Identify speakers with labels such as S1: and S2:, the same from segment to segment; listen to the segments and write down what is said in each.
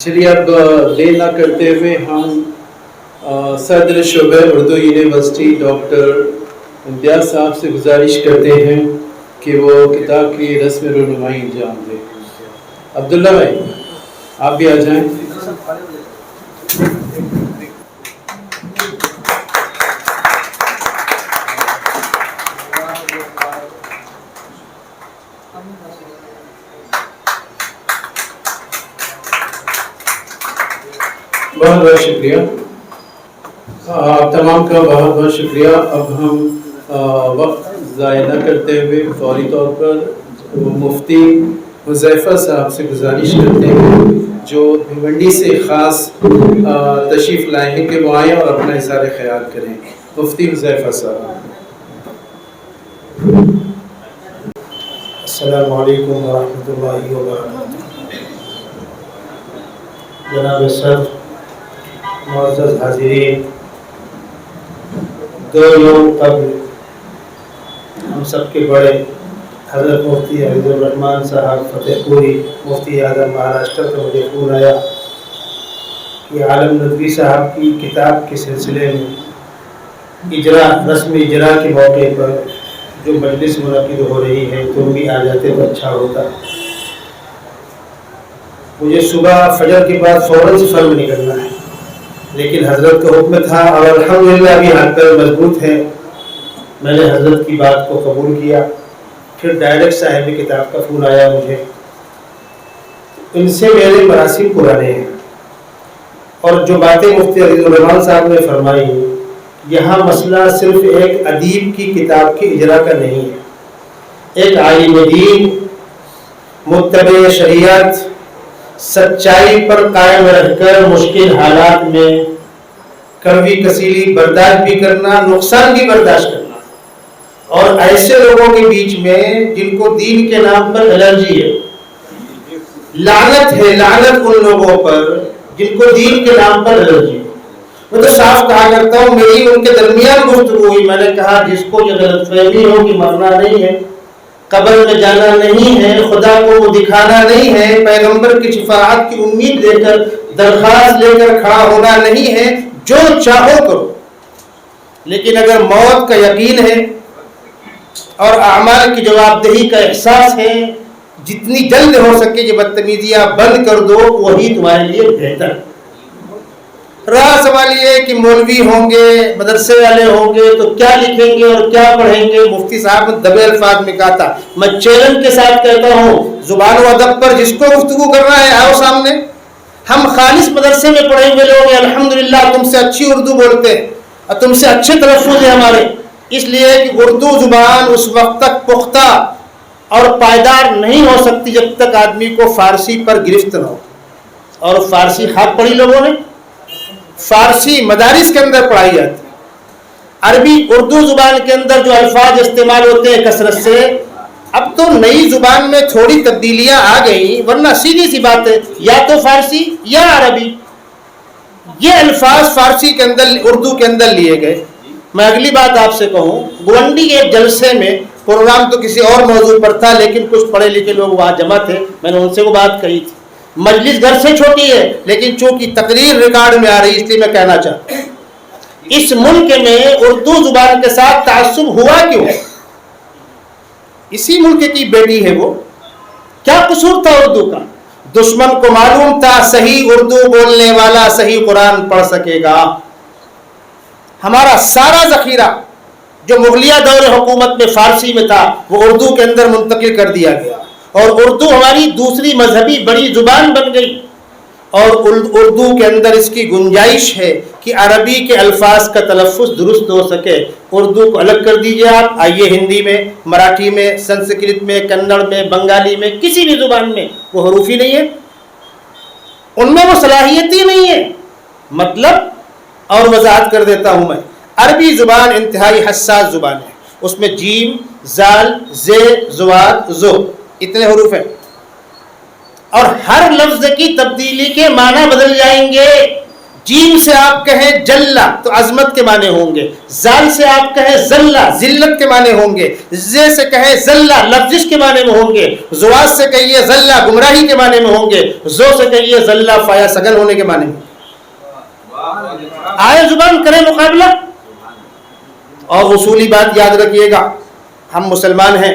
S1: چلیے اب دیر نہ کرتے ہوئے ہم صدر شعبہ اردو یونیورسٹی ڈاکٹر امتیاز صاحب سے گزارش کرتے ہیں کہ وہ کتاب کی رسم رونمائی انجام دیں۔ عبداللہ بھائی آپ بھی آ جائیں۔ بہت بہت شکریہ، آپ تمام کا بہت بہت شکریہ۔ اب ہم وقت ضائع نہ کرتے ہوئے فوری طور پر مفتی حذیفہ صاحب سے گزارش کرتے ہیں جو بھیونڈی سے خاص تشریف لائے ہیں کہ وہ آئیں اور اپنا اظہار خیال کریں۔ مفتی حذیفہ صاحب۔
S2: السلام علیکم ورحمۃ اللہ وبرکاتہ۔ جناب صدر، معزز حاضرین، 2 یوم قبل ہم سب کے بڑے حضرت مفتی عبد الرحمن صاحب فتح پوری مفتی اعظم مہاراشٹر کا مجھے فون آیا کہ عالم ندوی صاحب کی کتاب کے سلسلے میں رسم اجرا کے موقع پر جو مجلس منعقد ہو رہی ہے تم بھی آ جاتے تو اچھا ہوتا۔ مجھے صبح فجر کے بعد فوراً سے فرم نکلنا ہے، لیکن حضرت کا حکم تھا اور الحمدللہ ابھی ہاتھ پیر مضبوط ہے۔ میں نے حضرت کی بات کو قبول کیا۔ پھر ڈائریکٹ صاحب کتاب کا فون آیا مجھے، ان سے میرے مراسم پرانے ہیں اور جو باتیں مفتی عبد الرحمن صاحب نے فرمائی، یہاں مسئلہ صرف ایک ادیب کی کتاب کی اجرا کا نہیں ہے۔ ایک عالم دین متبع شریعت سچائی پر قائم رہ کر مشکل حالات میں کڑوی کسیلی برداشت بھی کرنا، نقصان بھی برداشت کرنا، اور ایسے لوگوں کے بیچ میں جن کو دین کے نام پر الرجی ہے، لعنت ہے، لعنت ان لوگوں پر جن کو دین کے نام پر الرجی ہے۔ میں تو صاف کہا کرتا ہوں، میری ان کے درمیان گفتگو ہوئی، میں نے کہا جس کو یہ غلط فہمی ہو کہ مرنا نہیں ہے، قبر میں جانا نہیں ہے، خدا کو وہ دکھانا نہیں ہے، پیغمبر کی شفاعت کی امید لے کر درخواست لے کر کھڑا ہونا نہیں ہے، جو چاہو کرو، لیکن اگر موت کا یقین ہے اور اعمال کی جواب دہی کا احساس ہے، جتنی جلد ہو سکے یہ بدتمیزیاں بند کر دو، وہی تمہارے لیے بہتر۔ رہا سوال یہ ہے کہ مولوی ہوں گے، مدرسے والے ہوں گے تو کیا لکھیں گے اور کیا پڑھیں گے؟ مفتی صاحب نے دبے الفاظ میں کہا تھا، میں چیلنج کے ساتھ کہتا ہوں، زبان و ادب پر جس کو گفتگو کرنا ہے آؤ سامنے۔ ہم خالص مدرسے میں پڑھے ہوئے لوگ ہیں، الحمدللہ تم سے اچھی اردو بولتے ہیں اور تم سے اچھے تلفظ ہیں ہمارے، اس لیے کہ اردو زبان اس وقت تک پختہ اور پائیدار نہیں ہو سکتی جب تک آدمی کو فارسی پر گرفت نہ ہو۔ اور فارسی خواب پڑھی لوگوں نے، فارسی مدارس کے اندر پڑھائی جاتی ہے۔ عربی اردو زبان کے اندر جو الفاظ استعمال ہوتے ہیں کثرت سے، اب تو نئی زبان میں تھوڑی تبدیلیاں آ گئی، ورنہ سیدھی سی بات ہے، یا تو فارسی یا عربی، یہ الفاظ فارسی کے اندر اردو کے اندر لیے گئے۔ میں اگلی بات آپ سے کہوں، گونڈی ایک جلسے میں، پروگرام تو کسی اور موضوع پر تھا لیکن کچھ پڑھے لکھے لوگ وہاں جمع تھے، میں نے ان سے وہ بات کہی تھی، مجلس گھر سے چھوٹی ہے لیکن چونکہ تقریر ریکارڈ میں آ رہی ہے اس لیے میں کہنا چاہتا ہوں، اس ملک میں اردو زبان کے ساتھ تعصب ہوا کیوں؟ اسی ملک کی بیٹی ہے وہ، کیا قصور تھا اردو کا؟ دشمن کو معلوم تھا صحیح اردو بولنے والا صحیح قرآن پڑھ سکے گا۔ ہمارا سارا ذخیرہ جو مغلیہ دور حکومت میں فارسی میں تھا وہ اردو کے اندر منتقل کر دیا گیا، اور اردو ہماری دوسری مذہبی بڑی زبان بن گئی، اور اردو کے اندر اس کی گنجائش ہے کہ عربی کے الفاظ کا تلفظ درست ہو سکے۔ اردو کو الگ کر دیجیے آپ، آئیے ہندی میں، مراٹھی میں، سنسکرت میں، کنڑ میں، بنگالی میں، کسی بھی زبان میں وہ حروف ہی نہیں ہے، ان میں وہ صلاحیت ہی نہیں ہے۔ مطلب اور وضاحت کر دیتا ہوں میں، عربی زبان انتہائی حساس زبان ہے، اس میں جیم، زال، زے، زواد، زو اتنے حروف ہیں، اور ہر لفظ کی تبدیلی کے معنی بدل جائیں گے۔ جیم سے آپ کہیں جلہ تو عظمت کے معنی ہوں گے، زال سے آپ کہیں ذلہ ذلت کے معنی ہوں گے، زے سے کہیں ذلہ لفظش کے معنی میں ہوں گے، زواد سے کہیے ذلہ گمراہی کے معنی میں ہوں گے، زو سے کہیے ذلہ فایا سگل ہونے کے معنی میں۔ آئے زبان کریں مقابلہ۔ اور اصولی بات یاد رکھیے گا، ہم مسلمان ہیں،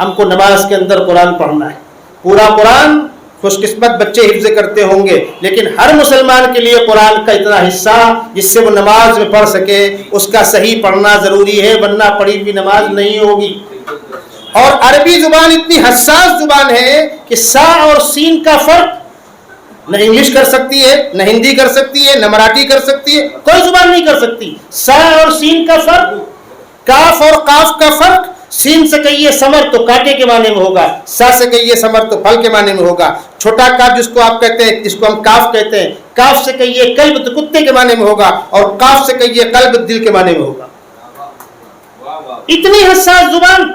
S2: ہم کو نماز کے اندر قرآن پڑھنا ہے، پورا قرآن خوش قسمت بچے حفظ کرتے ہوں گے، لیکن ہر مسلمان کے لیے قرآن کا اتنا حصہ جس سے وہ نماز میں پڑھ سکے اس کا صحیح پڑھنا ضروری ہے، ورنہ پڑھی ہوئی نماز نہیں ہوگی۔ اور عربی زبان اتنی حساس زبان ہے کہ سا اور سین کا فرق نہ انگلش کر سکتی ہے، نہ ہندی کر سکتی ہے، نہ مراٹھی کر سکتی ہے، کوئی زبان نہیں کر سکتی۔ سا اور سین کا فرق، کاف اور قاف کا فرق، سین سے کہیے سمر تو کانٹے کے معنی میں ہوگا، سا سے کہیے سمر تو پھل کے معنی میں ہوگا، چھوٹا کاف جس کو آپ کہتے ہیں، جس کو ہم کاف کہتے ہیں، کاف سے کہیے قلب تو کتے کے معنی میں ہوگا، اور قاف سے کہیے قلب دل کے معنی میں ہوگا۔ اتنی حساس زبان،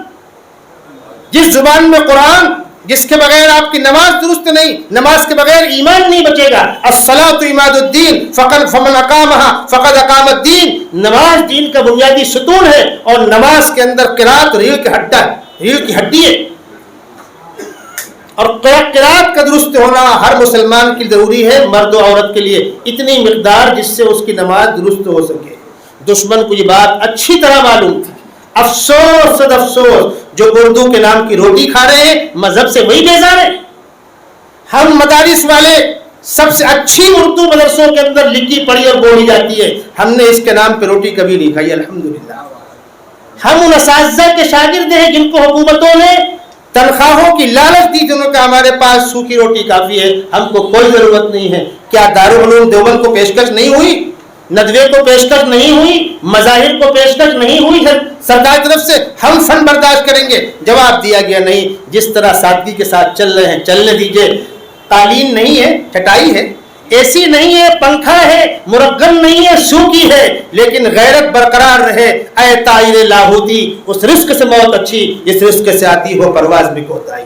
S2: جس زبان میں قرآن، جس کے بغیر آپ کی نماز درست نہیں، نماز کے بغیر ایمان نہیں بچے گا۔ الصلاۃ عماد الدین فمن اقامها فقد اقام الدین، نماز دین کا بنیادی ستون ہے، اور نماز کے اندر قرات ریڑھ کی ہڈی ہے، ریڑھ کی ہڈی ہے، اور قرات کا درست ہونا ہر مسلمان کی ضروری ہے، مرد و عورت کے لیے، اتنی مقدار جس سے اس کی نماز درست ہو سکے۔ دشمن کو یہ بات اچھی طرح معلوم تھی۔ افسوس صد افسوس، جو اردو کے نام کی روٹی کھا رہے ہیں، مذہب سے وہی بیزار ہیں۔ ہم مدارس والے سب سے اچھی اردو مدرسوں کے اندر لکھی پڑھی اور بولی جاتی ہے، ہم نے اس کے نام پہ روٹی کبھی نہیں کھائی، الحمدللہ۔ ہم ان اساتذہ کے شاگرد ہیں جن کو حکومتوں نے تنخواہوں کی لالچ دی، جنہوں کا ہمارے پاس سوکھی روٹی کافی ہے، ہم کو کوئی ضرورت نہیں ہے۔ کیا دارالعلوم دیوبند کو پیشکش نہیں ہوئی؟ ندوے کو پیشکش نہیں ہوئی؟ مظاہر کو پیشکش نہیں ہوئی سرکار کی طرف سے؟ ہم فن برداشت کریں گے؟ جواب دیا گیا نہیں۔ جس طرح سادگی کے ساتھ چل رہے ہیں چلنے دیجئے۔ قالین نہیں ہے، چٹائی ہے، اے سی نہیں ہے، پنکھا ہے، مرگن نہیں ہے، سوکی ہے، لیکن غیرت برقرار رہے۔ اے طائر لاہوتی، اس رزق سے موت اچھی جس رزق سے آتی ہو پرواز میں کوتاہی۔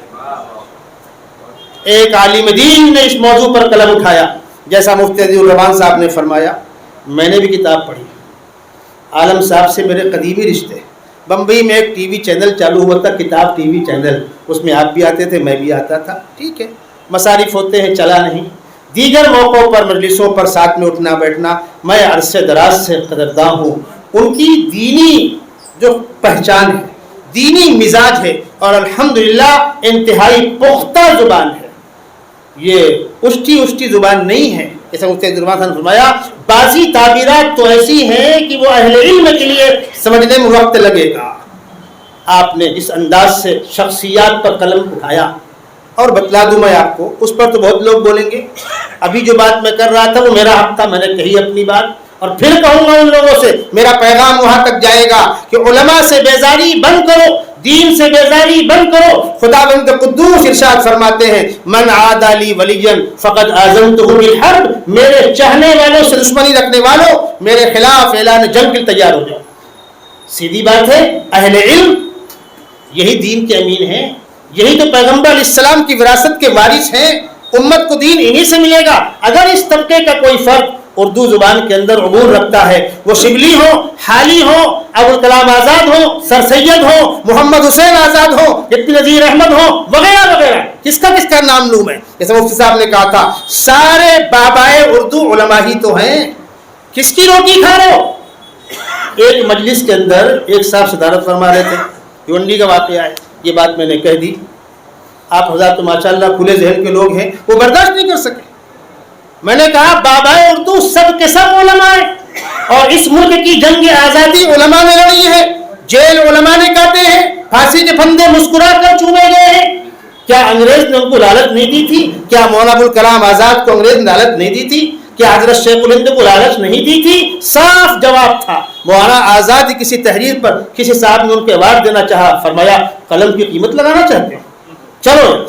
S2: ایک عالم دین نے اس موضوع پر قلم اٹھایا، جیسا مفتی عزیز الرحمان صاحب نے فرمایا۔ میں نے بھی کتاب پڑھی، عالم صاحب سے میرے قدیمی رشتے۔ بمبئی میں ایک ٹی وی چینل چالو ہوا تھا، کتاب ٹی وی چینل، اس میں آپ بھی آتے تھے، میں بھی آتا تھا، ٹھیک ہے، مصارف ہوتے ہیں، چلا نہیں۔ دیگر موقعوں پر مجلسوں پر ساتھ میں اٹھنا بیٹھنا، میں عرصے دراز سے قدرداں ہوں۔ ان کی دینی جو پہچان ہے، دینی مزاج ہے، اور الحمدللہ انتہائی پختہ زبان ہے، یہ اشٹی زبان نہیں ہے۔ جیسا مفتی عبدالرحمٰن نے فرمایا، بعضی تعبیرات تو ایسی ہیں کہ وہ اہل علم کے لیے سمجھنے میں وقت لگے گا۔ آپ نے جس انداز سے شخصیات پر قلم اٹھایا، اور بتلا دوں میں آپ کو، اس پر تو بہت لوگ بولیں گے، ابھی جو بات میں کر رہا تھا وہ میرا حق تھا، میں نے کہی اپنی بات، اور پھر کہوں گا ان لوگوں سے، میرا پیغام وہاں تک جائے گا کہ علماء سے بیزاری بند کرو، دین سے بیزاری بند کرو۔ خداوند قدوس ارشاد فرماتے ہیں، من عادى لي وليا فقد آذنته بالحرب، میرے چاہنے والوں سے دشمنی رکھنے والوں، میرے خلاف اعلان جنگ کے تیار ہو جاؤ۔ سیدھی بات ہے، اہل علم یہی دین کے امین ہیں، یہی تو پیغمبر علیہ السلام کی وراثت کے وارث ہیں، امت کو دین انہی سے ملے گا۔ اگر اس طبقے کا کوئی فرد اردو زبان کے اندر عبور رکھتا ہے، وہ شبلی ہو، حالی ہو، ابوالکلام آزاد ہو، سر سید ہو، محمد حسین آزاد ہو، جتنی نذیر احمد ہو، وغیرہ وغیرہ، کس کا نام لوں میں؟ جیسے مفتی صاحب نے کہا تھا، سارے بابائے اردو علماء ہی تو ہیں، کس کی روٹی کھا رہے ہو؟ ایک مجلس کے اندر ایک صاحب صدارت فرما رہے تھے، بھیونڈی کا واقعہ ہے، یہ بات میں نے کہہ دی۔ آپ حضرات تو ماشاءاللہ کھلے ذہن کے لوگ ہیں، وہ برداشت نہیں کر سکے۔ میں نے کہا بابائے اردو سب کے سب علماء ہیں، اور اس ملک کی جنگ آزادی علماء نے لڑی ہے، جیل علماء نے کاٹے ہیں، پھانسی کے پھندے مسکرا کر چومے گئے ہیں۔ کیا انگریز نے ان کو لالچ نہیں دی تھی؟ کیا مولانا ابوالکلام آزاد کو انگریز نے لالچ نہیں دی تھی؟ کیا حضرت شیخ الہند کو لالچ نہیں دی تھی؟ صاف جواب تھا۔ مولانا آزاد کسی تحریر پر کسی صاحب نے ان کو ایوارڈ دینا چاہا، فرمایا قلم کی قیمت لگانا چاہتے ہو، چلو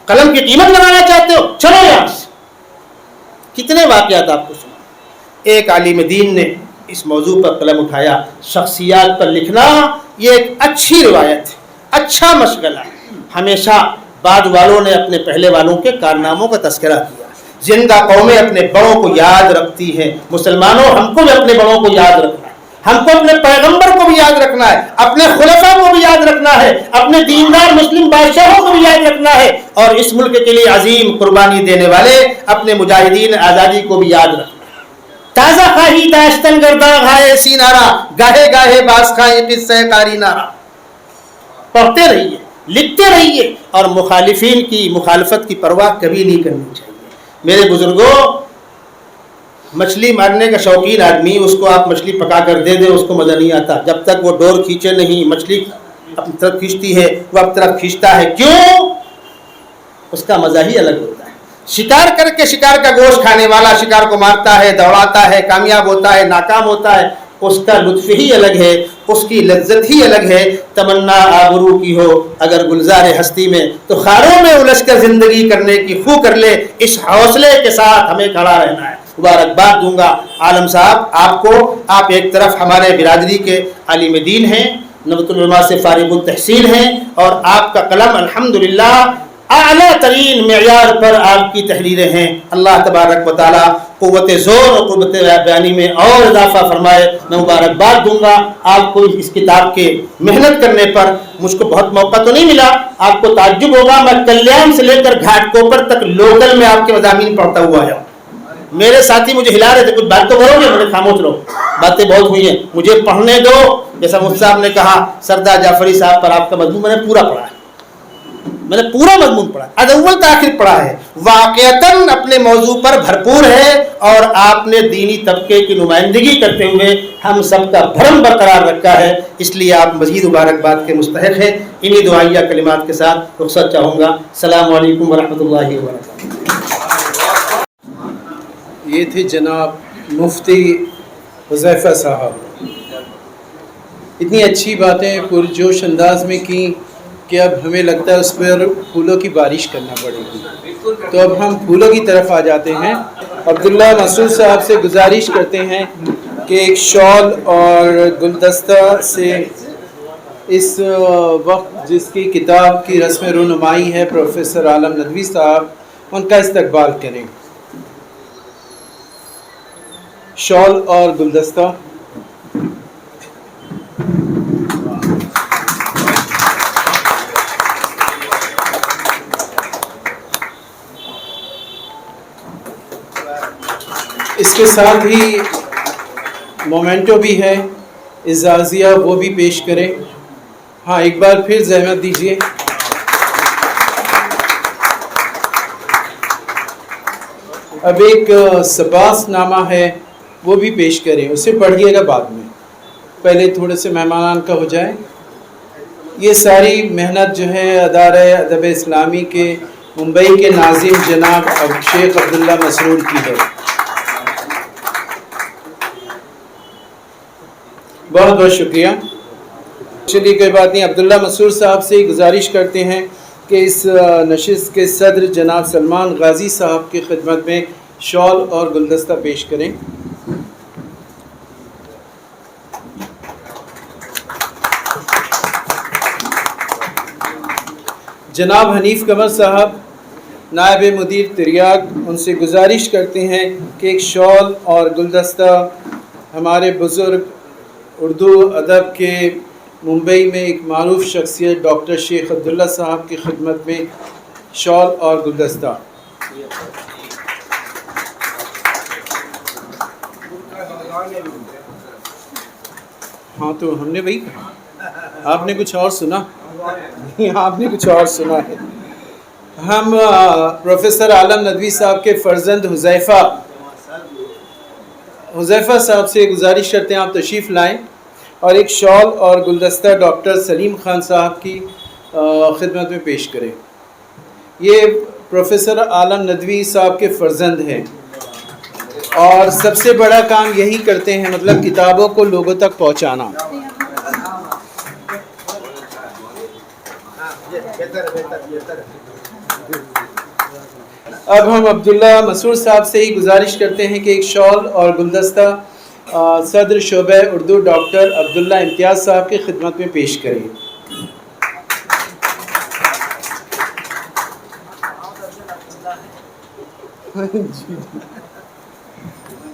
S2: قلم کی قیمت لگانا چاہتے ہو، چلو یہاں سے۔ کتنے واقعات آپ کو سنا۔ ایک عالم دین نے اس موضوع پر قلم اٹھایا، شخصیات پر لکھنا یہ ایک اچھی روایت ہے، اچھا مشغلہ ہے۔ ہمیشہ بعد والوں نے اپنے پہلے والوں کے کارناموں کا تذکرہ کیا، زندہ قومیں اپنے بڑوں کو یاد رکھتی ہیں. مسلمانوں ہم کو بھی اپنے بڑوں کو یاد رکھنا ہے, ہم کو اپنے پیغمبر کو بھی یاد رکھنا ہے, اپنے خلفاء کو بھی یاد رکھنا ہے, اپنے دیندار مسلم بادشاہوں کو بھی یاد رکھنا ہے, اور اس ملک کے لیے عظیم قربانی دینے والے اپنے مجاہدین آزادی کو بھی یاد رکھنا ہے. تازہ خواہی داشتن گرداں گھائے سینارا, گاہے گاہے باز خائیں قصہ کاری نارا. پڑھتے رہیے, لکھتے رہیے, اور مخالفین کی مخالفت کی پرواہ کبھی نہیں کرنی چاہیے. میرے بزرگوں, مچھلی مارنے کا شوقین آدمی, اس کو آپ مچھلی پکا کر دے دیں, اس کو مزہ نہیں آتا جب تک وہ ڈور کھینچے نہیں. مچھلی اپنی طرف کھینچتی ہے, وہ اپنی طرف کھینچتا ہے, کیوں؟ اس کا مزہ ہی الگ ہوتا ہے. شکار کر کے شکار کا گوشت کھانے والا شکار کو مارتا ہے, دوڑاتا ہے, کامیاب ہوتا ہے, ناکام ہوتا ہے, اس کا لطف ہی الگ ہے, اس کی لذت ہی الگ ہے. تمنا آبرو کی ہو اگر گلزار ہستی میں, تو خاروں میں الجھ کر زندگی کرنے کی خو کر لے. اس حوصلے کے ساتھ ہمیں کھڑا رہنا ہے. مبارکباد دوں گا عالم صاحب آپ کو. آپ ایک طرف ہمارے برادری کے عالم دین ہیں, نبۃ العلماء سے فارغ التحصیل ہیں, اور آپ کا قلم الحمدللہ اعلیٰ ترین معیار پر آپ کی تحریریں ہیں. اللہ تبارک و تعالیٰ قوت زور اور قوت بیانی میں اور اضافہ فرمائے. میں مبارکباد دوں گا آپ کو اس کتاب کے محنت کرنے پر. مجھ کو بہت موقع تو نہیں ملا, آپ کو تعجب ہوگا, میں کلیان سے لے کر گھاٹ کوپر تک لوکل میں آپ کے مضامین پڑھتا ہوا آیا. میرے ساتھی مجھے ہلا رہے تھے, کچھ بات تو کرو گے, میں نے خاموش رہو, باتیں بہت ہوئی ہیں, مجھے پڑھنے دو. جیسا مفتی صاحب نے کہا سردار جعفری صاحب پر آپ کا مضمون میں نے پورا پڑھا ہے, میں نے پورا مضمون پڑھا, از اول تاخیر پڑھا ہے, واقعتاً اپنے موضوع پر بھرپور ہے, اور آپ نے دینی طبقے کی نمائندگی کرتے ہوئے ہم سب کا بھرم برقرار رکھا ہے. اس لیے آپ مزید مبارکباد کے مستحق ہیں. انہی دعائیہ کلمات کے ساتھ رخصت چاہوں گا. السلام علیکم ورحمۃ اللہ وبرکاتہ.
S1: یہ تھے جناب مفتی حذیفہ صاحب. اتنی اچھی باتیں پرجوش انداز میں کی کہ اب ہمیں لگتا ہے اس پر پھولوں کی بارش کرنا پڑے گی. تو اب ہم پھولوں کی طرف آ جاتے ہیں. عبداللہ مسعود صاحب سے گزارش کرتے ہیں کہ ایک شال اور گلدستہ سے اس وقت جس کی کتاب کی رسم رونمائی ہے پروفیسر عالم ندوی صاحب, ان کا استقبال کریں. شال اور گلدستہ. اس کے ساتھ ہی مومنٹو بھی ہے, اعزازیہ, وہ بھی پیش کریں. ہاں ایک بار پھر زحمت دیجیے. اب ایک سپاس نامہ ہے, وہ بھی پیش کریں, اسے پڑھیے گا بعد میں, پہلے تھوڑے سے مہمانان کا ہو جائے. یہ ساری محنت جو ہے ادارہ ادب اسلامی کے ممبئی کے ناظم جناب شیخ عبداللہ مسرور کی ہے. بہت بہت شکریہ. چلیے کوئی بات نہیں. عبداللہ مسرور صاحب سے گزارش کرتے ہیں کہ اس نشست کے صدر جناب سلمان غازی صاحب کی خدمت میں شال اور گلدستہ پیش کریں. جناب حنیف قمر صاحب نائب مدیر تریاق, ان سے گزارش کرتے ہیں کہ ایک شال اور گلدستہ ہمارے بزرگ اردو ادب کے ممبئی میں ایک معروف شخصیت ڈاکٹر شیخ عبداللہ صاحب کی خدمت میں شال اور گلدستہ. ہاں تو ہم نے وہی کہا, آپ نے کچھ اور سنا, آپ نے کچھ اور سنا ہے. ہم پروفیسر عالم ندوی صاحب کے فرزند حذیفہ صاحب سے گزارش کرتے ہیں آپ تشریف لائیں اور ایک شال اور گلدستہ ڈاکٹر سلیم خان صاحب کی خدمت میں پیش کریں. یہ پروفیسر عالم ندوی صاحب کے فرزند ہیں اور سب سے بڑا کام یہی کرتے ہیں, مطلب کتابوں کو لوگوں تک پہنچانا. اب ہم عبداللہ مسعود صاحب سے ہی گزارش کرتے ہیں کہ ایک شال اور گلدستہ صدر شعبہ اردو ڈاکٹر عبداللہ امتیاز صاحب کی خدمت میں پیش کریں.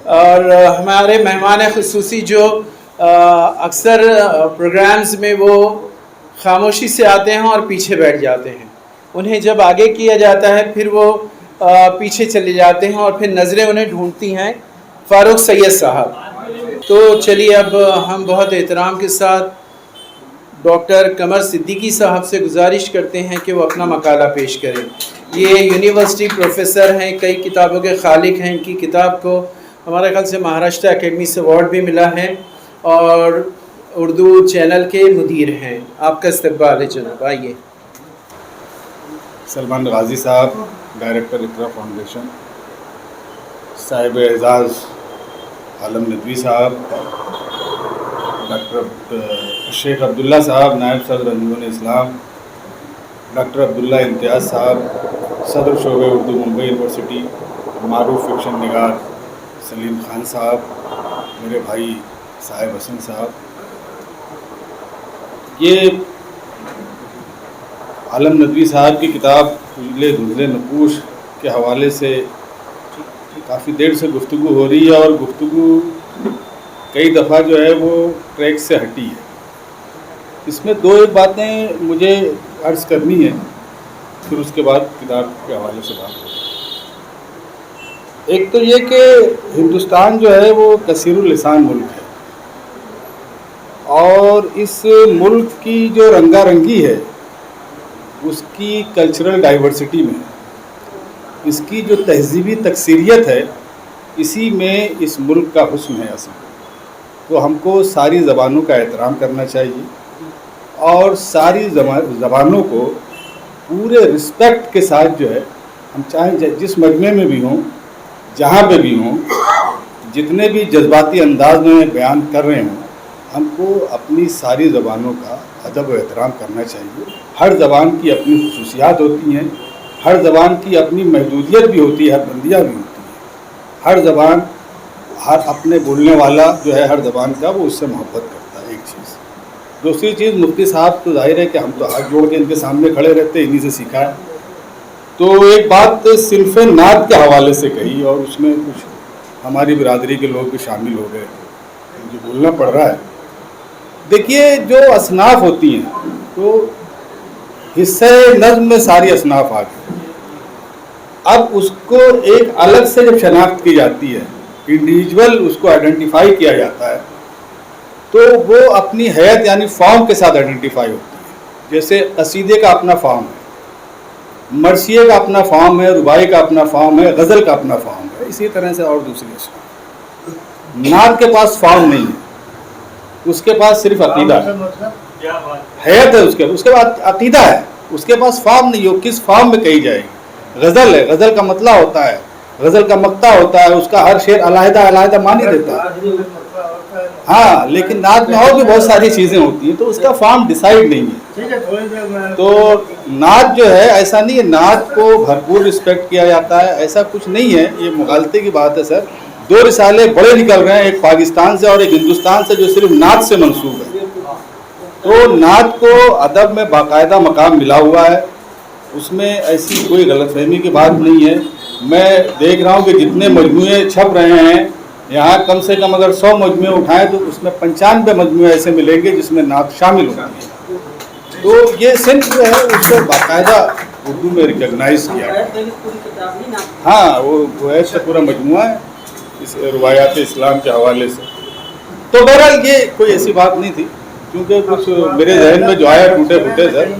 S1: اور ہمارے مہمان خصوصی جو اکثر پروگرامز میں وہ خاموشی سے آتے ہیں اور پیچھے بیٹھ جاتے ہیں، انہیں جب آگے کیا جاتا ہے پھر وہ پیچھے چلے جاتے ہیں اور پھر نظریں انہیں ڈھونڈتی ہیں، فاروق سید صاحب. تو چلیے اب ہم بہت احترام کے ساتھ ڈاکٹر قمر صدیقی صاحب سے گزارش کرتے ہیں کہ وہ اپنا مقالہ پیش کریں. یہ یونیورسٹی پروفیسر ہیں، کئی کتابوں کے خالق ہیں. ان کی کتاب کو ہمارے خیال سے مہاراشٹر اکیڈمی سے ایوارڈ بھی ملا ہے اور اردو چینل کے مدیر ہیں. آپ کا استقبال ہے جناب، آئیے.
S3: سلمان غازی صاحب، ڈائریکٹر اقرا فاؤنڈیشن، صاحب اعزاز عالم ندوی صاحب، ڈاکٹر شیخ عبداللہ صاحب نائب صدر انجمن اسلام، ڈاکٹر عبداللہ امتیاز صاحب صدر شعبہ اردو ممبئی یونیورسٹی، معروف فکشن نگار سلیم خان صاحب، میرے بھائی صاحب حسن صاحب. یہ عالم ندوی صاحب کی کتاب اجلے دھندلے نقوش کے حوالے سے کافی دیر سے گفتگو ہو رہی ہے اور گفتگو کئی دفعہ جو ہے وہ ٹریک سے ہٹی ہے. اس میں دو ایک باتیں مجھے عرض کرنی ہے، پھر اس کے بعد کتاب کے حوالے سے بات ہوگی. ایک تو یہ کہ ہندوستان جو ہے وہ کثیر اللسان ملک ہے اور اس ملک کی جو رنگا رنگی ہے اس کی کلچرل ڈائیورسٹی میں، اس کی جو تہذیبی تکثیریت ہے، اسی میں اس ملک کا حسن ہے اصل. تو ہم کو ساری زبانوں کا احترام کرنا چاہیے اور ساری زبانوں کو پورے رسپیکٹ کے ساتھ جو ہے، ہم چاہیں جس مجمع میں بھی ہوں، جہاں پہ بھی ہوں، جتنے بھی جذباتی انداز میں بیان کر رہے ہوں، ہم کو اپنی ساری زبانوں کا ادب و احترام کرنا چاہیے. ہر زبان کی اپنی خصوصیات ہوتی ہیں، ہر زبان کی اپنی محدودیت بھی ہوتی ہے، حدبندیاں بھی ہوتی ہیں. ہر زبان، ہر اپنے بولنے والا جو ہے ہر زبان کا، وہ اس سے محبت کرتا ہے. ایک چیز. دوسری چیز، مفتی صاحب تو ظاہر ہے کہ ہم تو ہاتھ جوڑ کے ان کے سامنے کھڑے رہتے ہیں، انہی سے سیکھا ہے. تو ایک بات صنف نعت کے حوالے سے کہی اور اس میں کچھ ہماری برادری کے لوگ بھی شامل ہو گئے، مجھے بولنا پڑ رہا ہے. دیکھیے، جو اصناف ہوتی ہیں تو حصہ نظم میں ساری اصناف آ گئی. اب اس کو ایک الگ سے جب شناخت کی جاتی ہے، انڈیویجول اس کو آئیڈینٹیفائی کیا جاتا ہے، تو وہ اپنی حیت یعنی فارم کے ساتھ آئیڈینٹیفائی ہوتی ہے. جیسے قصیدے کا اپنا فارم ہے، مرثیے کا اپنا فارم ہے، رباعی کا اپنا فارم ہے، غزل کا اپنا فارم ہے. اسی طرح سے اور دوسری اصناف. نعت کے پاس فارم نہیں ہے، اس کے پاس صرف عقیدہ ہے، حیت ہے. اس کے بعد عقیدہ ہے، اس کے پاس فارم نہیں ہو، کس فارم میں کہی جائے گی. غزل ہے، غزل کا مطلع ہوتا ہے، غزل کا مقطع ہوتا ہے، اس کا ہر شعر علیحدہ علیحدہ معنی دیتا ہے. ہاں، لیکن نعت میں اور بھی بہت ساری چیزیں ہوتی ہیں، تو اس کا فارم ڈیسائیڈ نہیں ہے. تو نعت جو ہے ایسا نہیں ہے، نعت کو بھرپور رسپیکٹ کیا جاتا ہے، ایسا کچھ نہیں ہے. یہ مغالطے کی بات ہے سر. دو رسالے بڑے نکل رہے ہیں، ایک پاکستان سے اور ایک ہندوستان سے، جو صرف نعت سے منسوب ہے. تو نعت کو ادب میں باقاعدہ مقام ملا ہوا ہے، اس میں ایسی کوئی غلط فہمی کی بات نہیں ہے. میں دیکھ رہا ہوں کہ جتنے مجموعے چھپ رہے ہیں یہاں، کم سے کم اگر 100 مجموعے اٹھائیں تو اس میں 95 مجموعے ایسے ملیں گے جس میں نعت شامل ہوتی ہے. تو یہ صنف جو ہے اس کو باقاعدہ اردو میں ریکگنائز کیا گیا. ہاں، وہ ایسا پورا مجموعہ ہے اس روایات اسلام کے حوالے سے. تو بہرحال یہ کوئی ایسی بات نہیں تھی، کیونکہ کچھ میرے ذہن میں جو آیا ٹوٹے پھوٹے سر.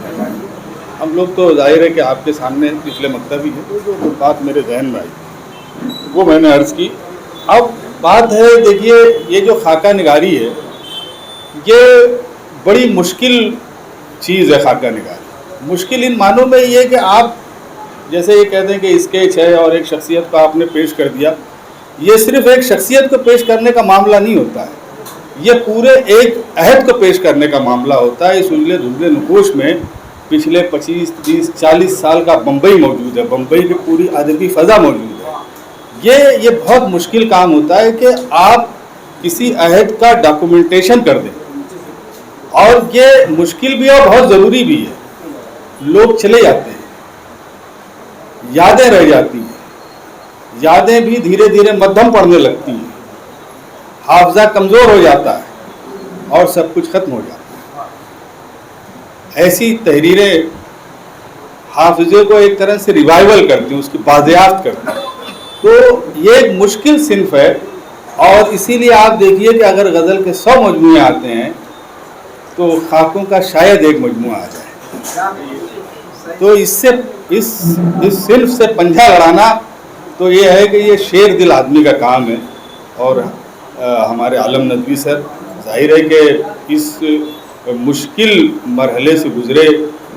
S3: ہم لوگ تو ظاہر ہے کہ آپ کے سامنے پچھلے مکتبی ہے، تو جو بات میرے ذہن میں آئی وہ میں نے عرض کی. اب بات ہے، دیکھیے، یہ جو خاکہ نگاری ہے یہ بڑی مشکل چیز ہے. خاکہ نگاری مشکل ان معنوں میں یہ ہے کہ آپ جیسے یہ کہتے ہیں کہ اسکیچ ہے اور ایک شخصیت کو آپ نے پیش کر دیا. یہ صرف ایک شخصیت کو پیش کرنے کا معاملہ نہیں ہوتا ہے، یہ پورے ایک عہد کو پیش کرنے کا معاملہ ہوتا ہے. اس اجلے دھندلے نقوش میں پچھلے 25 30 40 سال کا بمبئی موجود ہے، بمبئی کی پوری ادبی فضا موجود ہے. یہ بہت مشکل کام ہوتا ہے کہ آپ کسی عہد کا ڈاکومنٹیشن کر دیں، اور یہ مشکل بھی ہے اور بہت ضروری بھی ہے. لوگ چلے جاتے ہیں، یادیں رہ جاتی ہیں، یادیں بھی دھیرے دھیرے مدھم پڑنے لگتی ہیں، حافظہ کمزور ہو جاتا ہے اور سب کچھ ختم ہو جاتا ہے۔ ایسی تحریریں حافظے کو ایک طرح سے ریوائیول کرتی ہیں، اس کی بازیافت کرتی ہیں۔ تو یہ ایک مشکل صنف ہے، اور اسی لیے آپ دیکھیے کہ اگر غزل کے 100 مجموعے آتے ہیں تو خاکوں کا شاید ایک مجموعہ آ جائے۔ تو اس صنف سے پنجہ لڑانا تو یہ ہے کہ یہ شیر دل آدمی کا کام ہے، اور ہمارے عالم ندوی سر ظاہر ہے کہ اس مشکل مرحلے سے گزرے،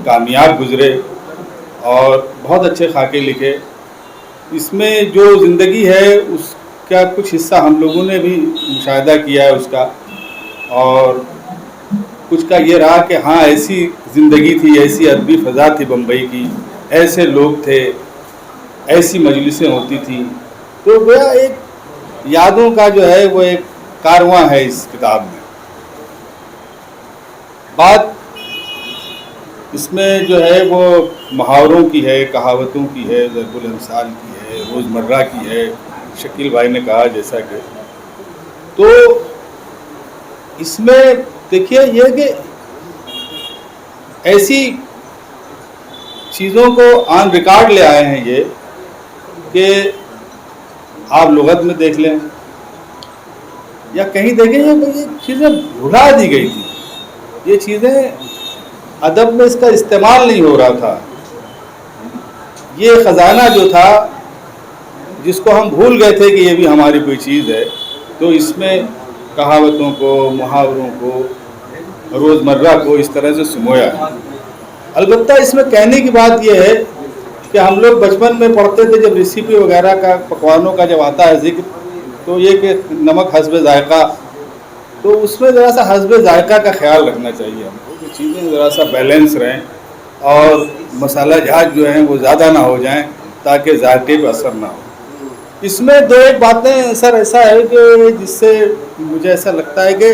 S3: کامیاب گزرے اور بہت اچھے خاکے لکھے۔ اس میں جو زندگی ہے اس کا کچھ حصہ ہم لوگوں نے بھی مشاہدہ کیا ہے اس کا، اور کچھ کا یہ رہا کہ ہاں ایسی زندگی تھی، ایسی ادبی فضا تھی بمبئی کی، ایسے لوگ تھے، ایسی مجلسیں ہوتی تھیں۔ تو گویا ایک یادوں کا جو ہے وہ ایک کارواں ہے اس کتاب میں۔ بات اس میں جو ہے وہ محاوروں کی ہے، کہاوتوں کی ہے، ضرب الامثال کی ہے، روزمرہ کی ہے، شکیل بھائی نے کہا جیسا کہ۔ تو اس میں دیکھیے یہ کہ ایسی چیزوں کو آن ریکارڈ لے آئے ہیں یہ کہ آپ لغت میں دیکھ لیں یا کہیں دیکھیں، یہ چیزیں بھلا دی گئی تھی، یہ چیزیں ادب میں اس کا استعمال نہیں ہو رہا تھا۔ یہ خزانہ جو تھا جس کو ہم بھول گئے تھے کہ یہ بھی ہماری کوئی چیز ہے، تو اس میں کہاوتوں کو، محاوروں کو، روزمرہ کو اس طرح سے سمویا ہے۔ البتہ اس میں کہنے کی بات یہ ہے کہ ہم لوگ بچپن میں پڑھتے تھے جب ریسیپی وغیرہ کا، پکوانوں کا جب آتا ہے ذکر، تو یہ کہ نمک حسب ذائقہ، تو اس میں ذرا سا حسب ذائقہ کا خیال رکھنا چاہیے ہم کو کہ چیزیں ذرا سا بیلنس رہیں اور مسالہ جات جو ہیں وہ زیادہ نہ ہو جائیں تاکہ ذائقے پہ اثر نہ ہو۔ اس میں دو ایک باتیں سر ایسا ہے کہ جس سے مجھے ایسا لگتا ہے کہ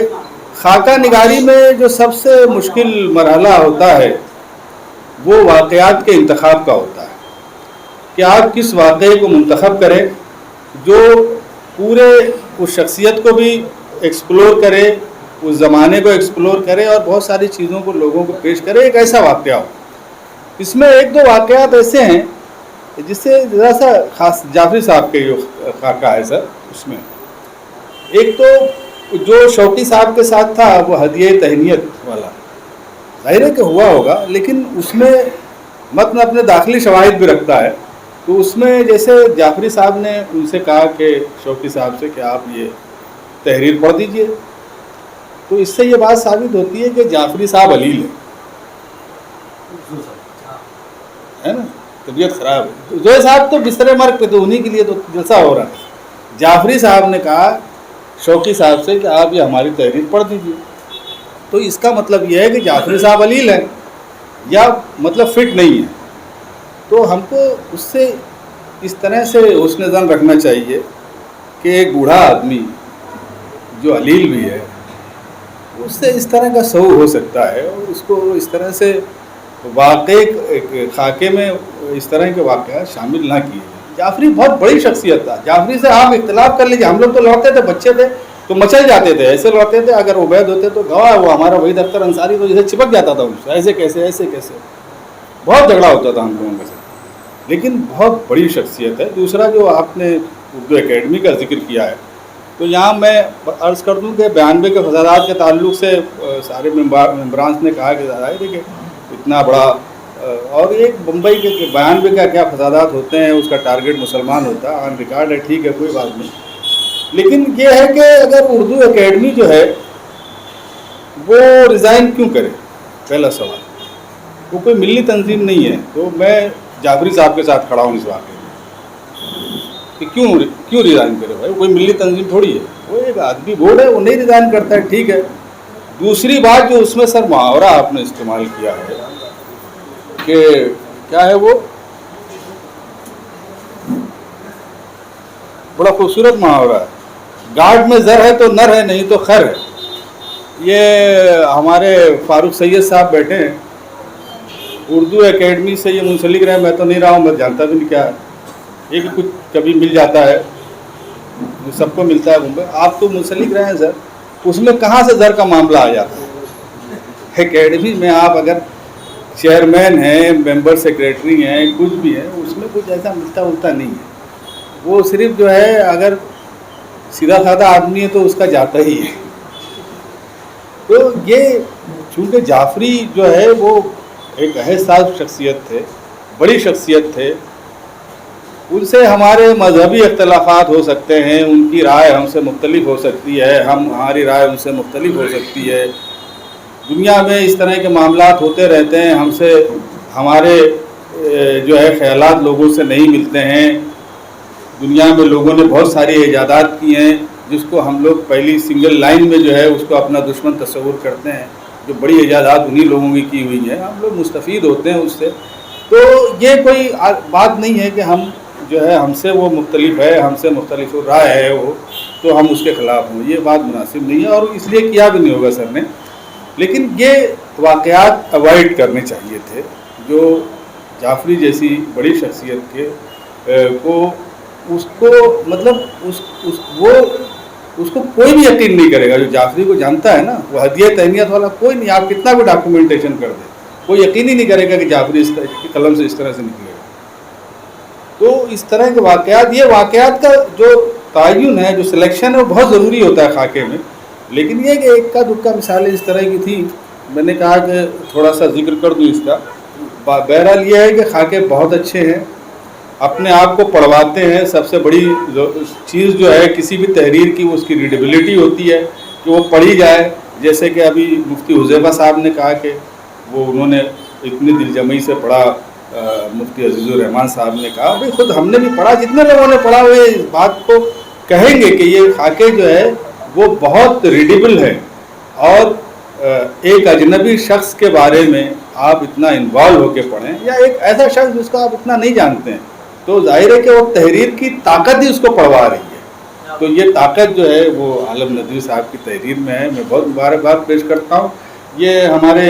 S3: خاکہ نگاری میں جو سب سے مشکل مرحلہ ہوتا ہے وہ واقعات کے انتخاب کا ہوتا ہے، کہ آپ کس واقعے کو منتخب کریں جو پورے اس شخصیت کو بھی ایکسپلور کرے، اس زمانے کو ایکسپلور کرے اور بہت ساری چیزوں کو لوگوں کو پیش کرے، ایک ایسا واقعہ ہو۔ اس میں ایک دو واقعات ایسے ہیں جس سے ذرا سا خاص جعفری صاحب کے جو خاکہ ہے سر، اس میں ایک تو جو شوقی صاحب کے ساتھ تھا وہ ہدیہ تہنیت والا، ظاہر ہے کہ ہوا ہوگا، لیکن اس میں متن اپنے داخلی شواہد بھی رکھتا ہے۔ تو اس میں جیسے جعفری صاحب نے ان سے کہا کہ شوقی صاحب سے کہ آپ یہ تحریر پڑھ دیجئے، تو اس سے یہ بات ثابت ہوتی ہے کہ جعفری صاحب علیل ہے نا، طبیعت خراب ہے۔ زوئے صاحب تو بستر مرگ پہ، تو انہیں کے لیے تو جلسہ ہو رہا ہے۔ جعفری صاحب نے کہا شوقی صاحب سے کہ آپ یہ ہماری تحریر پڑھ دیجئے، تو اس کا مطلب یہ ہے کہ جعفری صاحب علیل ہے یا مطلب فٹ نہیں ہے۔ تو ہم کو اس سے اس طرح سے حسن ظن رکھنا چاہیے کہ ایک بوڑھا آدمی جو علیل بھی ہے اس سے اس طرح کا سعو ہو سکتا ہے، اور اس کو اس طرح سے واقع خاکے میں اس طرح کے واقعات شامل نہ کیے۔ جعفری بہت بڑی شخصیت تھا، جعفری سے آپ اختلاف کر لیجیے، ہم لوگ تو لوٹتے تھے، بچے تھے تو مچل جاتے تھے، ایسے لوٹتے تھے، اگر عبید ہوتے تو گواہ وہ ہمارا وحید اختر انصاری تو جیسے چپک جاتا تھا ان سے، ایسے کیسے ایسے کیسے، بہت جھگڑا ہوتا تھا ہم لوگوں کے ساتھ، لیکن بہت بڑی شخصیت ہے۔ دوسرا جو آپ نے اردو اکیڈمی کا ذکر کیا ہے، تو یہاں میں عرض کر دوں کہ 92 کے فسادات کے تعلق سے سارے ممبران نے کہا کہ ظاہر ہے کہ اتنا بڑا، اور ایک بمبئی کے 92 کا کیا فسادات ہوتے ہیں، اس کا ٹارگٹ مسلمان ہوتا ہے، آن ریکارڈ ہے، ٹھیک ہے کوئی بات نہیں، لیکن یہ ہے کہ اگر اردو اکیڈمی جو ہے وہ ریزائن کیوں کرے، پہلا سوال، وہ کوئی ملی تنظیم نہیں ہے۔ تو میں جعفری صاحب کے ساتھ کھڑا ہوں اس واقعے میں کہ کیوں ریزائن کرے بھائی، کوئی ملی تنظیم تھوڑی ہے، وہ ایک آدمی بورڈ ہے، وہ نہیں ریزائن کرتا ہے، ٹھیک ہے۔ دوسری بات جو اس میں سر محاورہ آپ نے استعمال کیا ہے کہ کیا ہے، وہ بڑا خوبصورت محاورہ ہے، گارڈ میں زر ہے تو نر ہے، نہیں تو خر ہے۔ یہ ہمارے فاروق سید صاحب بیٹھے ہیں، اردو اکیڈمی سے یہ منسلک رہے، میں تو نہیں رہا ہوں، میں جانتا بھی نہیں کیا ہے، یہ کہ کچھ کبھی مل جاتا ہے، سب کو ملتا ہے ممبئی. آپ تو منسلک رہے ہیں سر، اس میں کہاں سے زر کا معاملہ آ جاتا ہے؟ اکیڈمی میں آپ اگر چیئرمین ہیں، ممبر سیکریٹری ہیں، کچھ بھی ہیں، اس میں کچھ ایسا ملتا ولتا نہیں ہے. وہ صرف جو ہے اگر سیدھا سادہ آدمی ہے تو اس کا جاتا ہی ہے. تو یہ چونکہ جعفری جو ہے وہ ایک احساس شخصیت تھے، بڑی شخصیت تھے. ان سے ہمارے مذہبی اختلافات ہو سکتے ہیں، ان کی رائے ہم سے مختلف ہو سکتی ہے، ہماری رائے ان سے مختلف ہو سکتی ہے. دنیا میں اس طرح کے معاملات ہوتے رہتے ہیں. ہم سے ہمارے جو ہے خیالات لوگوں سے نہیں ملتے ہیں. دنیا میں لوگوں نے بہت ساری ایجادات کی ہیں جس کو ہم لوگ پہلی سنگل لائن میں جو ہے اس کو اپنا دشمن تصور کرتے ہیں. جو بڑی ایجادات انہی لوگوں کی ہوئی ہیں، ہم لوگ مستفید ہوتے ہیں اس سے. تو یہ کوئی بات نہیں ہے کہ ہم جو ہے ہم سے وہ مختلف ہے، ہم سے مختلف رائے ہے وہ تو ہم اس کے خلاف ہوں. یہ بات مناسب نہیں ہے اور اس لیے کیا بھی نہیں ہوگا سر نے. لیکن یہ واقعات اوائڈ کرنے چاہیے تھے جو جعفری جیسی بڑی شخصیت کے اس کو مطلب اس کو کوئی بھی یقین نہیں کرے گا. جو جعفری کو جانتا ہے نا، وہ ہدیہ تہنیت والا کوئی نہیں. آپ کتنا بھی ڈاکومنٹیشن کر دیں، کوئی یقین ہی نہیں کرے گا کہ جعفری اس کی قلم سے اس طرح سے نکلے گا. تو اس طرح کے واقعات، یہ واقعات کا جو تعین ہے، جو سلیکشن ہے، وہ بہت ضروری ہوتا ہے خاکے میں. لیکن یہ کہ ایک کا دکا مثالیں اس طرح کی تھی، میں نے کہا کہ تھوڑا سا ذکر کر دوں اس کا. بہرحال یہ ہے کہ خاکے بہت اچھے ہیں، اپنے آپ کو پڑھواتے ہیں. سب سے بڑی چیز جو ہے کسی بھی تحریر کی وہ اس کی ریڈیبلٹی ہوتی ہے کہ وہ پڑھی جائے. جیسے کہ ابھی مفتی حذیفہ صاحب نے کہا کہ وہ انہوں نے اتنی دل جمعی سے پڑھا. مفتی عزیز الرحمان صاحب نے کہا بھائی خود ہم نے بھی پڑھا، جتنے لوگوں نے پڑھا ہوئے اس بات کو کہیں گے کہ یہ خاکے جو ہے وہ بہت ریڈیبل ہے. اور ایک اجنبی شخص کے بارے میں آپ اتنا انوالو ہو کے پڑھیں، یا ایک ایسا شخص جس کو آپ اتنا نہیں جانتے ہیں، تو ظاہر ہے کہ وہ تحریر کی طاقت ہی اس کو پڑھوا رہی ہے. تو یہ طاقت جو ہے وہ عالم ندوی صاحب کی تحریر میں ہے. میں بہت مبارکباد پیش کرتا ہوں. یہ ہمارے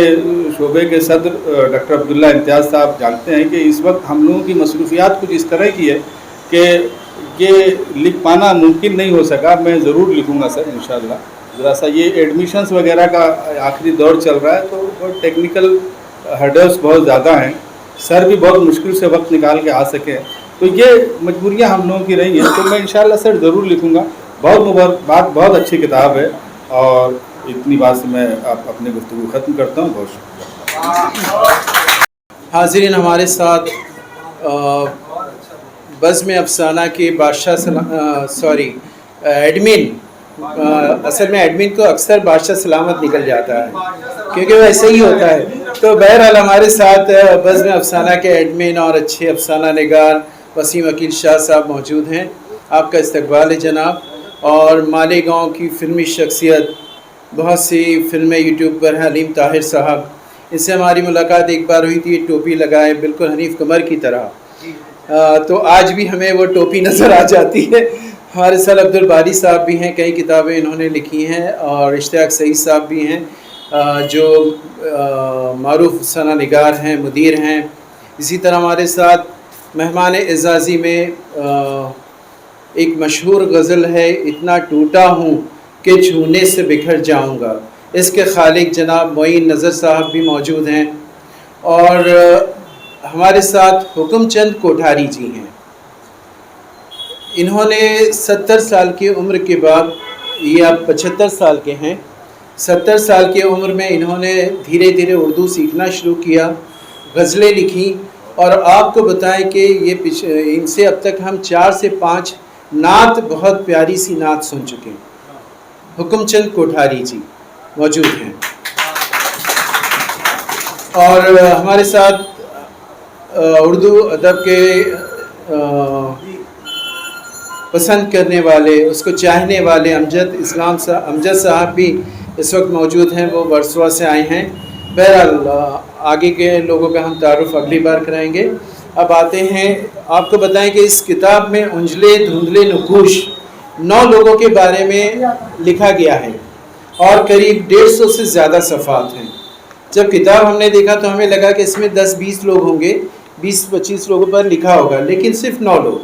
S3: شعبے کے صدر ڈاکٹر عبداللہ امتیاز صاحب جانتے ہیں کہ اس وقت ہم لوگوں کی مصروفیات کچھ اس طرح کی ہے کہ یہ لکھ پانا ممکن نہیں ہو سکا. میں ضرور لکھوں گا سر انشاءاللہ. ذرا سا یہ ایڈمیشنز وغیرہ کا آخری دور چل رہا ہے تو بہت ٹیکنیکل ہرڈلس بہت زیادہ ہیں. سر بھی بہت مشکل سے وقت نکال کے آ سکے، تو یہ مجبوریاں ہم لوگوں کی رہی ہیں. تو میں انشاءاللہ سر ضرور لکھوں گا. بہت مبارکباد، بہت اچھی کتاب ہے. اور اتنی بات سے میں اپنی گفتگو ختم کرتا ہوں. بہت شکریہ.
S1: حاضرین، ہمارے ساتھ بزم افسانہ کے بادشاہ ایڈمن، اصل میں ایڈمن کو اکثر بادشاہ سلامت نکل جاتا ہے کیونکہ وہ ایسے ہی ہوتا ہے. تو بہرحال ہمارے ساتھ بزم افسانہ کے ایڈمن اور اچھے افسانہ نگار وسیم عقیل شاہ صاحب موجود ہیں. آپ کا استقبال ہے جناب. اور مالیگاؤں کی فلمی شخصیت، بہت سی فلمیں یوٹیوب پر ہیں، علیم طاہر صاحب. اس سے ہماری ملاقات ایک بار ہوئی تھی، ٹوپی لگائے بالکل حنیف قمر کی طرح. تو آج بھی ہمیں وہ ٹوپی نظر آ جاتی ہے. ہمارے ساتھ عبدالباری صاحب بھی ہیں، کئی کتابیں انہوں نے لکھی ہیں. اور اشتیاق سعید صاحب بھی ہیں جو معروف افسانہ نگار ہیں، مدیر ہیں. اسی طرح ہمارے ساتھ مہمان اعزازی میں ایک مشہور غزل ہے، اتنا ٹوٹا ہوں کہ چھونے سے بکھر جاؤں گا. اس کے خالق جناب معین نظر صاحب بھی موجود ہیں. اور ہمارے ساتھ حکم چند کوٹھاری جی ہیں. انہوں نے 70 سال کی عمر کے بعد، یہ اب 75 سال کے ہیں، 70 سال کی عمر میں انہوں نے دھیرے دھیرے اردو سیکھنا شروع کیا، غزلیں لکھیں. اور آپ کو بتائیں کہ یہ ان سے اب تک ہم 4 سے 5 نعت، بہت پیاری سی نعت سن چکے ہیں. حکم چند کوٹھاری جی موجود ہیں. اور ہمارے ساتھ اردو ادب کے پسند کرنے والے، اس کو چاہنے والے امجد صاحب بھی اس وقت موجود ہیں. وہ ورسوا سے آئے ہیں. بہرحال آگے کے لوگوں کا ہم تعارف اگلی بار کرائیں گے. اب آتے ہیں، آپ کو بتائیں کہ اس کتاب میں انجلے دھندلے نقوش 9 لوگوں کے بارے میں لکھا گیا ہے اور قریب 150 سے زیادہ صفحات ہیں. جب کتاب ہم نے دیکھا تو ہمیں لگا کہ اس میں 10-20 لوگ ہوں گے، 20-25 لوگوں پر لکھا ہوگا، لیکن صرف 9 لوگ.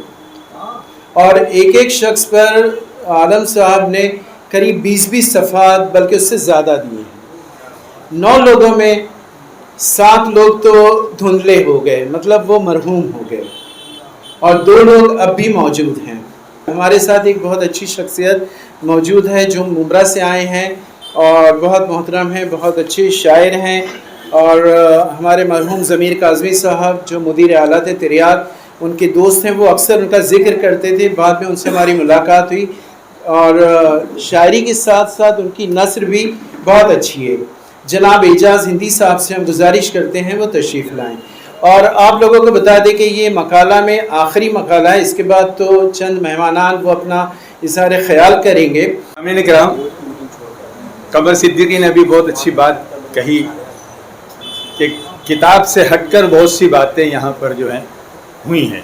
S1: اور ایک ایک شخص پر عالم صاحب نے قریب 20 صفحات بلکہ اس سے زیادہ دیے ہیں. 9 لوگوں میں 7 لوگ تو دھندلے ہو گئے، مطلب وہ مرحوم ہو گئے، اور 2 لوگ اب بھی موجود ہیں. ہمارے ساتھ ایک بہت اچھی شخصیت موجود ہے جو ممبرا سے آئے ہیں اور بہت محترم ہیں، بہت اچھے شاعر ہیں، اور ہمارے مرحوم ضمیر کاظمی صاحب جو مدیر اعلیٰ تھے تریاق، ان کے دوست ہیں، وہ اکثر ان کا ذکر کرتے تھے. بعد میں ان سے ہماری ملاقات ہوئی، اور شاعری کے ساتھ ساتھ ان کی نثر بھی بہت اچھی ہے. جناب اعجاز ہندی صاحب سے ہم گزارش کرتے ہیں وہ تشریف لائیں. اور آپ لوگوں کو بتا دیں کہ یہ مقالہ میں آخری مقالہ ہے، اس کے بعد تو چند مہمانان وہ اپنا اظہار خیال کریں گے.
S4: سامعین کرام، قمر صدیقی نے ابھی بہت اچھی بات کہی کہ کتاب سے ہٹ کر بہت سی باتیں یہاں پر جو ہیں ہوئی ہیں.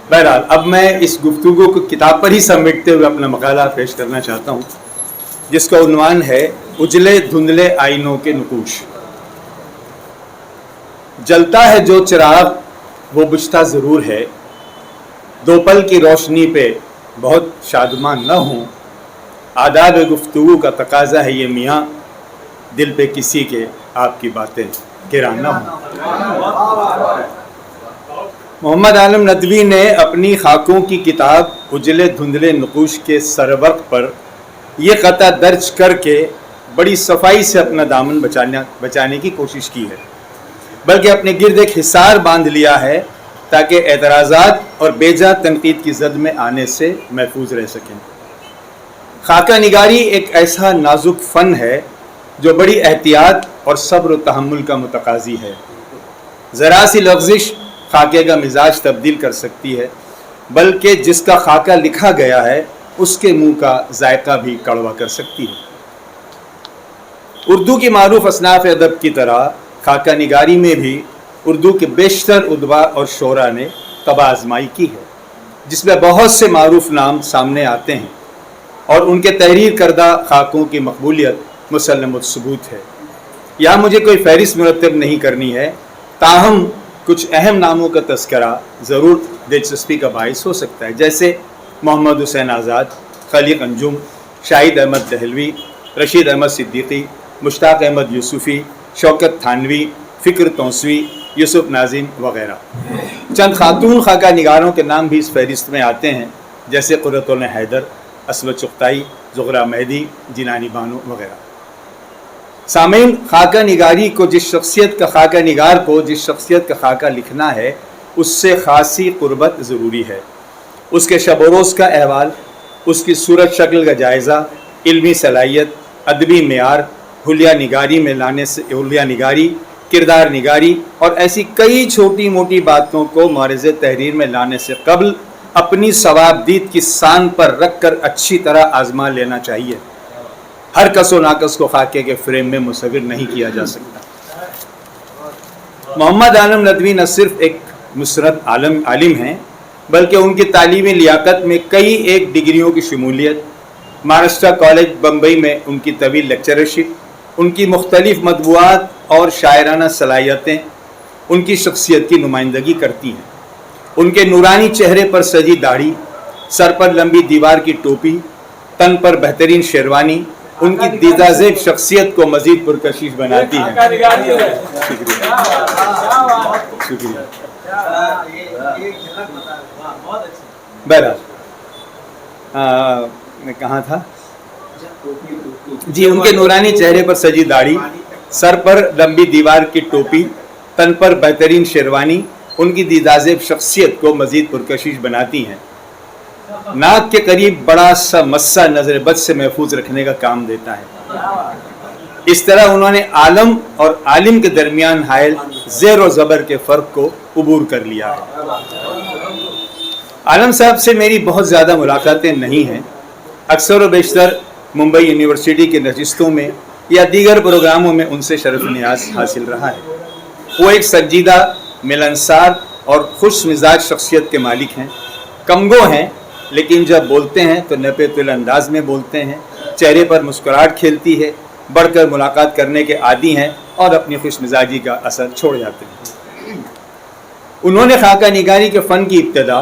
S4: بہرحال اب میں اس گفتگو کو کتاب پر ہی سمیٹتے ہوئے اپنا مقالہ پیش کرنا چاہتا ہوں، جس کا عنوان ہے اجلے دھندلے آئینوں کے نقوش. جلتا ہے جو چراغ وہ بجھتا ضرور ہے، 2 پل کی روشنی پہ بہت شادمان نہ ہوں. آداب گفتگو کا تقاضا ہے یہ میاں، دل پہ کسی کے آپ کی باتیں گران نہ ہوں. محمد عالم ندوی نے اپنی خاکوں کی کتاب اجلے دھندلے نقوش کے سرورق پر یہ قطعہ درج کر کے بڑی صفائی سے اپنا دامن بچانے کی کوشش کی ہے، بلکہ اپنے گرد ایک حصار باندھ لیا ہے تاکہ اعتراضات اور بیجا تنقید کی زد میں آنے سے محفوظ رہ سکیں. خاکہ نگاری ایک ایسا نازک فن ہے جو بڑی احتیاط اور صبر و تحمل کا متقاضی ہے. ذرا سی لغزش خاکے کا مزاج تبدیل کر سکتی ہے، بلکہ جس کا خاکہ لکھا گیا ہے اس کے منہ کا ذائقہ بھی کڑوا کر سکتی ہے. اردو کی معروف اصناف ادب کی طرح خاکہ نگاری میں بھی اردو کے بیشتر ادبا اور شعراء نے طبع آزمائی کی ہے، جس میں بہت سے معروف نام سامنے آتے ہیں اور ان کے تحریر کردہ خاکوں کی مقبولیت مسلم الثبوت ہے. یہاں مجھے کوئی فہرست مرتب نہیں کرنی ہے، تاہم کچھ اہم ناموں کا تذکرہ ضرور دلچسپی کا باعث ہو سکتا ہے، جیسے محمد حسین آزاد، خلیق انجم، شاہد احمد دہلوی، رشید احمد صدیقی، مشتاق احمد یوسفی، شوکت تھانوی، فکر توسوی، یوسف ناظم وغیرہ. چند خاتون خاکہ نگاروں کے نام بھی اس فہرست میں آتے ہیں، جیسے قرۃ العین حیدر، اسود چغتائی، زغرا مہدی، جینانی بانو وغیرہ. سامعین، خاکہ نگاری کو جس شخصیت کا خاکہ لکھنا ہے اس سے خاصی قربت ضروری ہے. اس کے شب و روز کا احوال، اس کی صورت شکل کا جائزہ، علمی صلاحیت، ادبی معیار، حلیہ نگاری، کردار نگاری اور ایسی کئی چھوٹی موٹی باتوں کو معرض تحریر میں لانے سے قبل اپنی ثوابدید کی سان پر رکھ کر اچھی طرح آزما لینا چاہیے. ہر کس و ناقص کو خاکے کے فریم میں مصور نہیں کیا جا سکتا. محمد عالم ندوی نہ صرف ایک مسرت عالم ہیں، بلکہ ان کی تعلیمی لیاقت میں کئی ایک ڈگریوں کی شمولیت، مہاراشٹرا کالج بمبئی میں ان کی طویل لیکچرشپ، ان کی مختلف مطبوعات اور شاعرانہ صلاحیتیں ان کی شخصیت کی نمائندگی کرتی ہیں. ان کے نورانی چہرے پر سجی داڑھی، سر پر لمبی دیوار کی ٹوپی، تن پر بہترین شیروانی ان کی دیدازیب شخصیت کو مزید پرکشش بناتی ہے. شکریہ. بہرحال میں کہاں تھا؟ جی، ان کے نورانی چہرے پر سجی داڑھی، سر پر لمبی دیوار کی ٹوپی، تن پر بہترین شیروانی ان کی دیدازیب شخصیت کو مزید پرکشش بناتی ہیں. ناک کے قریب بڑا سا مسا نظر بد سے محفوظ رکھنے کا کام دیتا ہے. اس طرح انہوں نے عالم اور عالم کے درمیان حائل زیر و زبر کے فرق کو عبور کر لیا ہے. عالم صاحب سے میری بہت زیادہ ملاقاتیں نہیں ہیں. اکثر و بیشتر ممبئی یونیورسٹی کے نشستوں میں یا دیگر پروگراموں میں ان سے شرف نیاز حاصل رہا ہے. وہ ایک سنجیدہ، ملنسار اور خوش مزاج شخصیت کے مالک ہیں. کمگو ہیں، لیکن جب بولتے ہیں تو نپے تل انداز میں بولتے ہیں. چہرے پر مسکراہٹ کھیلتی ہے. بڑھ کر ملاقات کرنے کے عادی ہیں اور اپنی خوش مزاجی کا اثر چھوڑ جاتے ہیں. انہوں نے خاکہ نگاری کے فن کی ابتدا